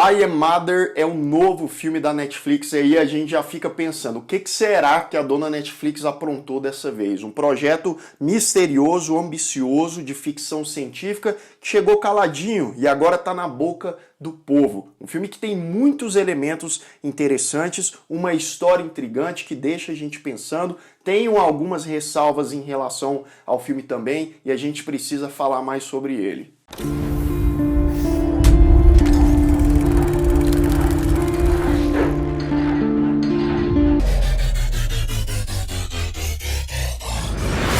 I Am Mother é um novo filme da Netflix e aí a gente já fica pensando, o que será que a dona Netflix aprontou dessa vez? Um projeto misterioso, ambicioso, de ficção científica que chegou caladinho e agora está na boca do povo. Um filme que tem muitos elementos interessantes, uma história intrigante que deixa a gente pensando. Tenho algumas ressalvas em relação ao filme também e a gente precisa falar mais sobre ele.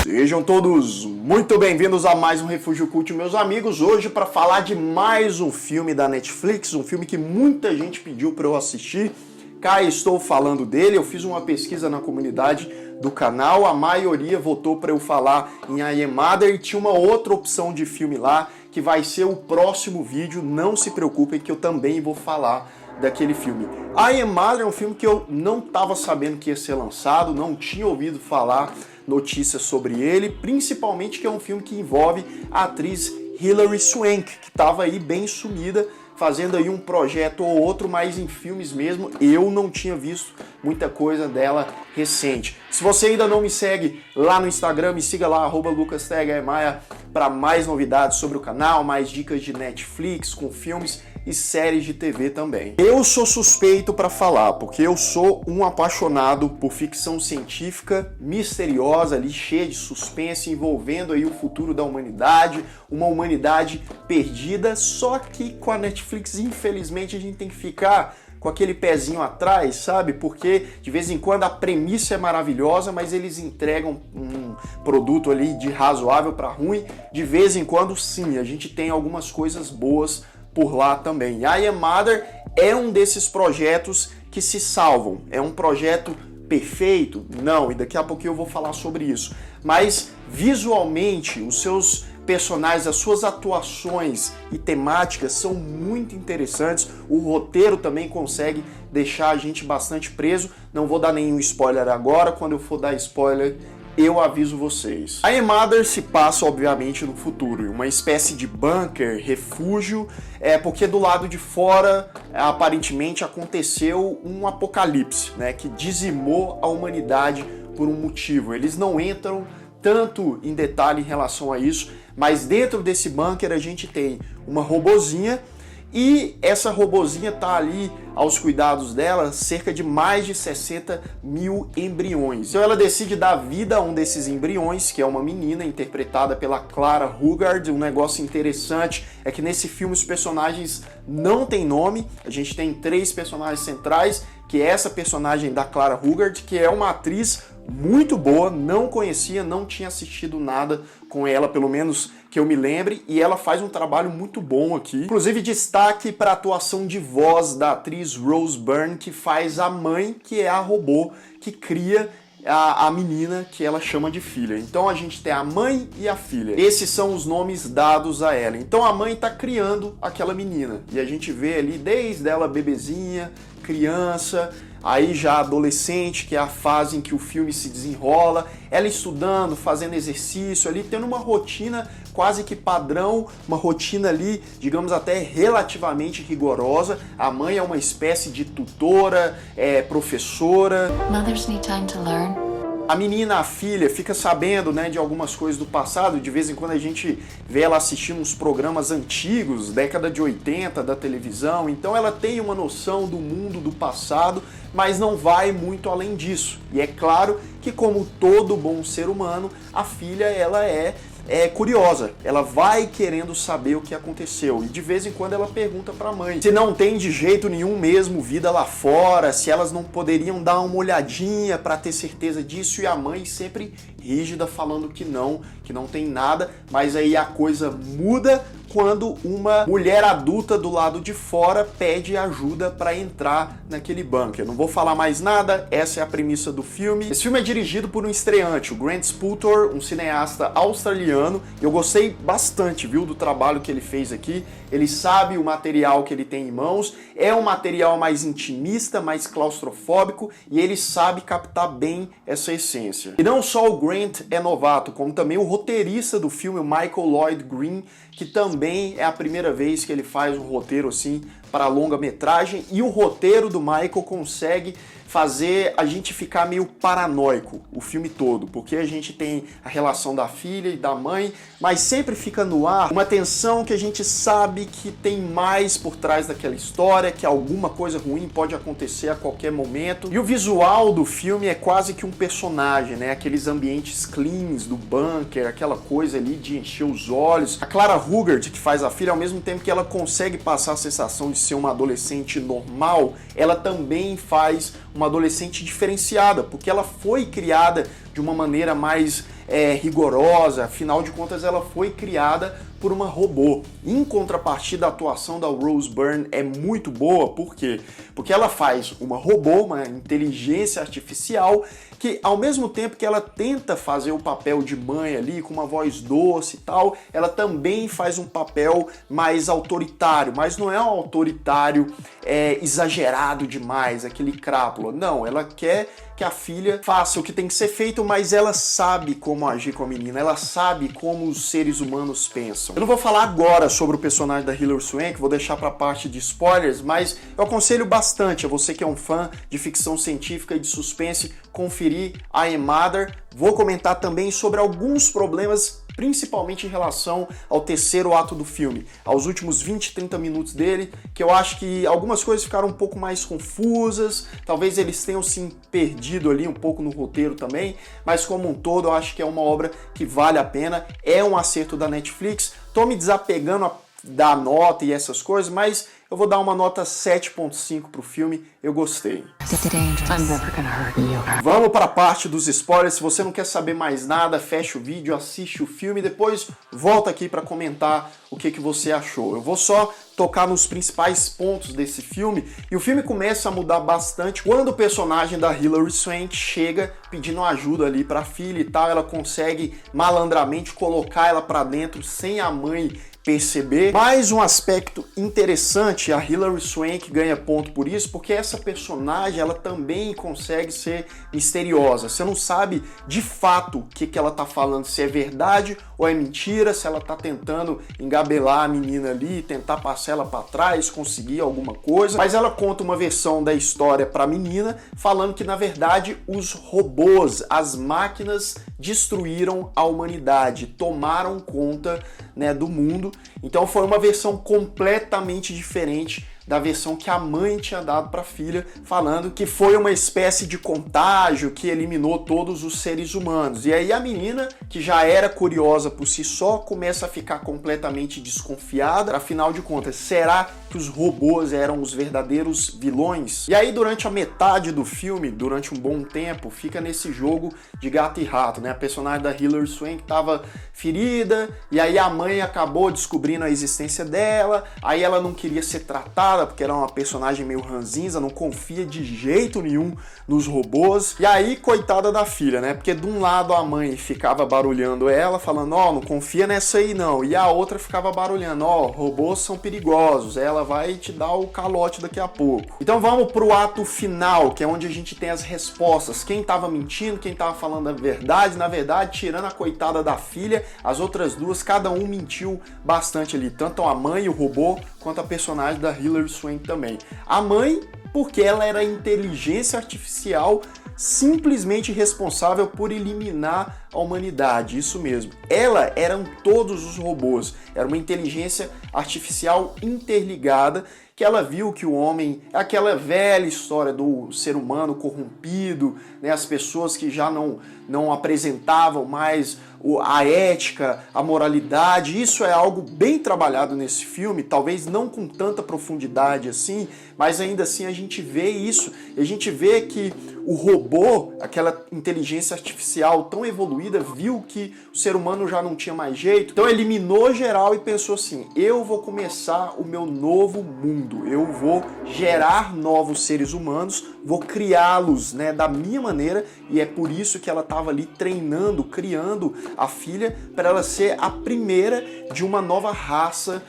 Sejam todos muito bem-vindos a mais um Refúgio Cult, meus amigos. Hoje para falar de mais um filme da Netflix, um filme que muita gente pediu para eu assistir. Cá estou falando dele, eu fiz uma pesquisa na comunidade do canal, a maioria votou para eu falar em I Am Mother e tinha uma outra opção de filme lá que vai ser o próximo vídeo, não se preocupem que eu também vou falar daquele filme. I Am Mother é um filme que eu não estava sabendo que ia ser lançado, não tinha ouvido falar notícias sobre ele, principalmente que é um filme que envolve a atriz Hilary Swank, que estava aí bem sumida, fazendo aí um projeto ou outro, mas em filmes mesmo eu não tinha visto muita coisa dela recente. Se você ainda não me segue lá no Instagram, me siga lá, @lucastagaemaia, para mais novidades sobre o canal, mais dicas de Netflix com filmes e séries de TV também. Eu sou suspeito para falar, porque eu sou um apaixonado por ficção científica misteriosa, ali cheia de suspense, envolvendo aí o futuro da humanidade, uma humanidade perdida, só que com a Netflix, infelizmente, a gente tem que ficar com aquele pezinho atrás, sabe? Porque de vez em quando a premissa é maravilhosa, mas eles entregam um produto ali de razoável para ruim. De vez em quando, sim, a gente tem algumas coisas boas por lá também. I Am Mother é um desses projetos que se salvam. É um projeto perfeito? Não, e daqui a pouquinho eu vou falar sobre isso. Mas visualmente, os seus personagens, as suas atuações e temáticas são muito interessantes. O roteiro também consegue deixar a gente bastante preso. Não vou dar nenhum spoiler agora, quando eu for dar spoiler eu aviso vocês. I Am Mother se passa, obviamente, no futuro, uma espécie de bunker, refúgio, porque do lado de fora, aparentemente, aconteceu um apocalipse, né, que dizimou a humanidade por um motivo. Eles não entram tanto em detalhe em relação a isso, mas dentro desse bunker a gente tem uma robozinha, e essa robozinha tá ali aos cuidados dela cerca de mais de 60 mil embriões. Então ela decide dar vida a um desses embriões, que é uma menina interpretada pela Clara Ruggard. Um negócio interessante é que nesse filme os personagens não têm nome. A gente tem 3 personagens centrais, que é essa personagem da Clara Ruggard, que é uma atriz muito boa, não conhecia, não tinha assistido nada com ela, pelo menos que eu me lembre, e ela faz um trabalho muito bom aqui. Inclusive destaque para a atuação de voz da atriz Rose Byrne, que faz a mãe, que é a robô que cria a menina que ela chama de filha. Então a gente tem a mãe e a filha. Esses são os nomes dados a ela. Então a mãe está criando aquela menina, e a gente vê ali desde ela bebezinha, criança, aí já adolescente, que é a fase em que o filme se desenrola, ela estudando, fazendo exercício ali, tendo uma rotina quase que padrão, uma rotina ali, digamos até relativamente rigorosa. A mãe é uma espécie de tutora, professora. Mothers need time to learn. A menina, a filha, fica sabendo, né, de algumas coisas do passado. De vez em quando a gente vê ela assistindo uns programas antigos, década de 80, da televisão. Então ela tem uma noção do mundo do passado, mas não vai muito além disso. E é claro que, como todo bom ser humano, a filha ela é curiosa, ela vai querendo saber o que aconteceu, e de vez em quando ela pergunta para a mãe se não tem de jeito nenhum mesmo vida lá fora, se elas não poderiam dar uma olhadinha para ter certeza disso, e a mãe sempre rígida, falando que não tem nada. Mas aí a coisa muda quando uma mulher adulta do lado de fora pede ajuda para entrar naquele bunker. Não vou falar mais nada, essa é a premissa do filme. Esse filme é dirigido por um estreante, o Grant Sputtor, um cineasta australiano. Eu gostei bastante, viu, do trabalho que ele fez aqui. Ele sabe o material que ele tem em mãos, é um material mais intimista, mais claustrofóbico, e ele sabe captar bem essa essência. E não só o Grant é novato, como também o roteirista do filme, o Michael Lloyd Green, que também é a primeira vez que ele faz um roteiro assim para a longa-metragem, e o roteiro do Michael consegue fazer a gente ficar meio paranoico o filme todo, porque a gente tem a relação da filha e da mãe, mas sempre fica no ar uma tensão que a gente sabe que tem mais por trás daquela história, que alguma coisa ruim pode acontecer a qualquer momento. E o visual do filme é quase que um personagem, né? Aqueles ambientes cleans do bunker, aquela coisa ali de encher os olhos. A Clara Ruggert, que faz a filha, ao mesmo tempo que ela consegue passar a sensação de ser uma adolescente normal, ela também faz uma adolescente diferenciada, porque ela foi criada de uma maneira mais rigorosa, afinal de contas ela foi criada por uma robô. Em contrapartida, a atuação da Rose Byrne é muito boa, por quê? Porque ela faz uma robô, uma inteligência artificial, que ao mesmo tempo que ela tenta fazer o papel de mãe ali, com uma voz doce e tal, ela também faz um papel mais autoritário, mas não é um autoritário exagerado demais, aquele crápula. Não, ela quer que a filha faça o que tem que ser feito, mas ela sabe como agir com a menina, ela sabe como os seres humanos pensam. Eu não vou falar agora sobre o personagem da Hilary Swank, vou deixar para a parte de spoilers, mas eu aconselho bastante a você que é um fã de ficção científica e de suspense, conferir I Am Mother. Vou comentar também sobre alguns problemas, principalmente em relação ao terceiro ato do filme, aos últimos 20, 30 minutos dele, que eu acho que algumas coisas ficaram um pouco mais confusas, talvez eles tenham se perdido ali um pouco no roteiro também, mas como um todo eu acho que é uma obra que vale a pena, é um acerto da Netflix. Tô me desapegando da nota e essas coisas, mas eu vou dar uma nota 7.5 pro filme, eu gostei. Vamos para a parte dos spoilers. Se você não quer saber mais nada, fecha o vídeo, assiste o filme e depois volta aqui para comentar o que você achou. Eu vou só tocar nos principais pontos desse filme, e o filme começa a mudar bastante quando o personagem da Hilary Swank chega pedindo ajuda ali para a filha e tal. Ela consegue malandramente colocar ela para dentro sem a mãe perceber. Mais um aspecto interessante, a Hilary Swank ganha ponto por isso, porque essa personagem ela também consegue ser misteriosa. Você não sabe de fato o que ela tá falando, se é verdade ou é mentira, se ela tá tentando engabelar a menina ali, tentar passar ela para trás, conseguir alguma coisa, mas ela conta uma versão da história para a menina, falando que na verdade os robôs, as máquinas destruíram a humanidade, tomaram conta, né, do mundo. Então foi uma versão completamente diferente da versão que a mãe tinha dado para a filha, falando que foi uma espécie de contágio que eliminou todos os seres humanos. E aí a menina, que já era curiosa por si só, começa a ficar completamente desconfiada. Afinal de contas, será que os robôs eram os verdadeiros vilões? E aí durante a metade do filme, durante um bom tempo, fica nesse jogo de gato e rato, né? A personagem da Hilary Swank estava ferida, e aí a mãe acabou descobrindo a existência dela, aí ela não queria ser tratada porque era uma personagem meio ranzinza, não confia de jeito nenhum nos robôs. E aí, coitada da filha, né? Porque de um lado a mãe ficava barulhando ela, falando, ó, não confia nessa aí não. E a outra ficava barulhando, ó, robôs são perigosos, ela vai te dar o calote daqui a pouco. Então vamos pro ato final, que é onde a gente tem as respostas. Quem tava mentindo, quem tava falando a verdade. Na verdade, tirando a coitada da filha, as outras duas, cada um mentiu bastante ali. Tanto a mãe, o robô, quanto a personagem da Hilary Swank também. A mãe, porque ela era inteligência artificial simplesmente responsável por eliminar a humanidade, isso mesmo. Ela eram todos os robôs, era uma inteligência artificial interligada, que ela viu que o homem, aquela velha história do ser humano corrompido, né, as pessoas que já não apresentavam mais a ética, a moralidade. Isso é algo bem trabalhado nesse filme, talvez não com tanta profundidade assim, mas ainda assim a gente vê isso, e a gente vê que o robô, aquela inteligência artificial tão evoluída, viu que o ser humano já não tinha mais jeito, então eliminou geral e pensou assim, eu vou começar o meu novo mundo, eu vou gerar novos seres humanos, vou criá-los, né, da minha maneira, e é por isso que ela estava ali treinando, criando a filha, para ela ser a primeira de uma nova raça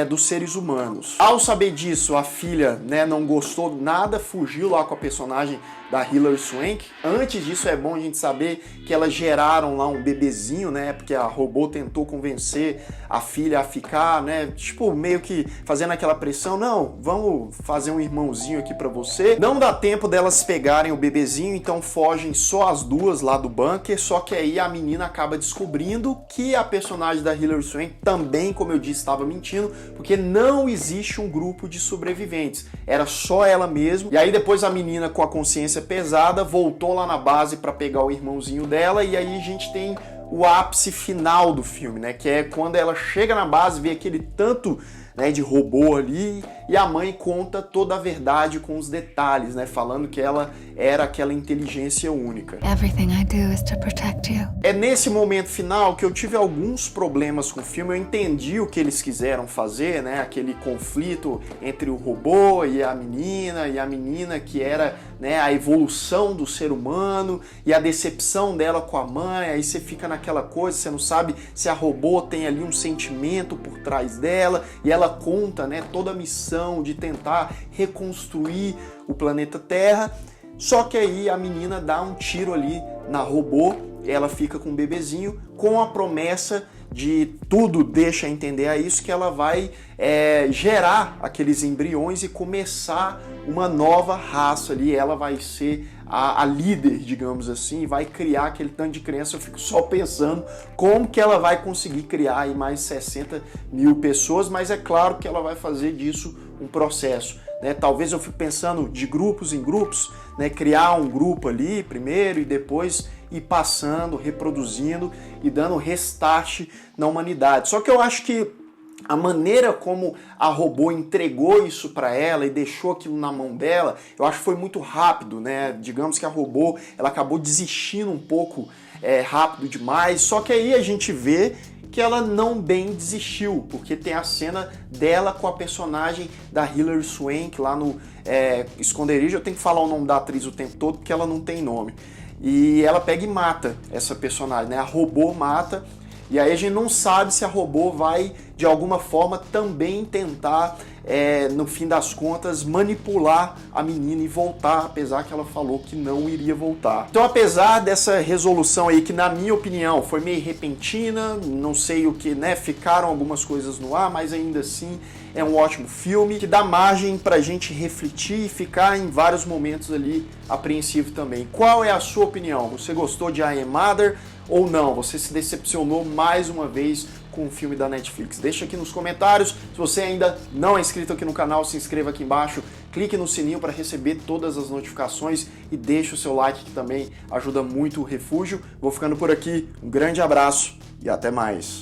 dos seres humanos. Ao saber disso, a filha, né, não gostou nada, fugiu lá com a personagem da Hilary Swank. Antes disso, é bom a gente saber que elas geraram lá um bebezinho, né, porque a robô tentou convencer a filha a ficar, né, tipo, meio que fazendo aquela pressão, não, vamos fazer um irmãozinho aqui pra você. Não dá tempo delas pegarem o bebezinho, então fogem só as duas lá do bunker, só que aí a menina acaba descobrindo que a personagem da Hilary Swank também, como eu disse, estava mentindo, porque não existe um grupo de sobreviventes, era só ela mesma. E aí depois a menina, com a consciência pesada, voltou lá na base para pegar o irmãozinho dela, e aí a gente tem o ápice final do filme, né, que é quando ela chega na base, vê aquele tanto, né, de robô ali, e a mãe conta toda a verdade com os detalhes, né, falando que ela era aquela inteligência única. Everything I do is to protect you. É nesse momento final que eu tive alguns problemas com o filme. Eu entendi o que eles quiseram fazer, né, aquele conflito entre o robô e a menina que era, né, a evolução do ser humano e a decepção dela com a mãe. Aí você fica naquela coisa, você não sabe se a robô tem ali um sentimento por trás dela, e ela conta, né, toda a missão de tentar reconstruir o planeta Terra. Só que aí a menina dá um tiro ali na robô, ela fica com o bebezinho, com a promessa de, tudo deixa entender a isso, que ela vai gerar aqueles embriões e começar uma nova raça ali. Ela vai ser a líder, digamos assim, e vai criar aquele tanto de criança. Eu fico só pensando como que ela vai conseguir criar aí mais 60 mil pessoas, mas é claro que ela vai fazer disso um processo, né? Talvez eu fique pensando de grupos em grupos, né? Criar um grupo ali primeiro e depois ir passando, reproduzindo e dando restart na humanidade. Só que eu acho que a maneira como a robô entregou isso para ela e deixou aquilo na mão dela, eu acho que foi muito rápido, né? Digamos que a robô, ela acabou desistindo um pouco rápido demais. Só que aí a gente vê que ela não bem desistiu, porque tem a cena dela com a personagem da Hilary Swank lá no esconderijo. Eu tenho que falar o nome da atriz o tempo todo porque ela não tem nome. E ela pega e mata essa personagem, né? A robô mata. E aí a gente não sabe se a robô vai, de alguma forma, também tentar, no fim das contas, manipular a menina e voltar, apesar que ela falou que não iria voltar. Então, apesar dessa resolução aí, que na minha opinião foi meio repentina, não sei o que, né, ficaram algumas coisas no ar, mas ainda assim é um ótimo filme, que dá margem pra gente refletir e ficar em vários momentos ali apreensivo também. Qual é a sua opinião? Você gostou de I Am Mother ou não? Você se decepcionou mais uma vez com o filme da Netflix? Deixa aqui nos comentários. Se você ainda não é inscrito aqui no canal, se inscreva aqui embaixo, clique no sininho para receber todas as notificações e deixe o seu like, que também ajuda muito o Refúgio. Vou ficando por aqui, um grande abraço e até mais.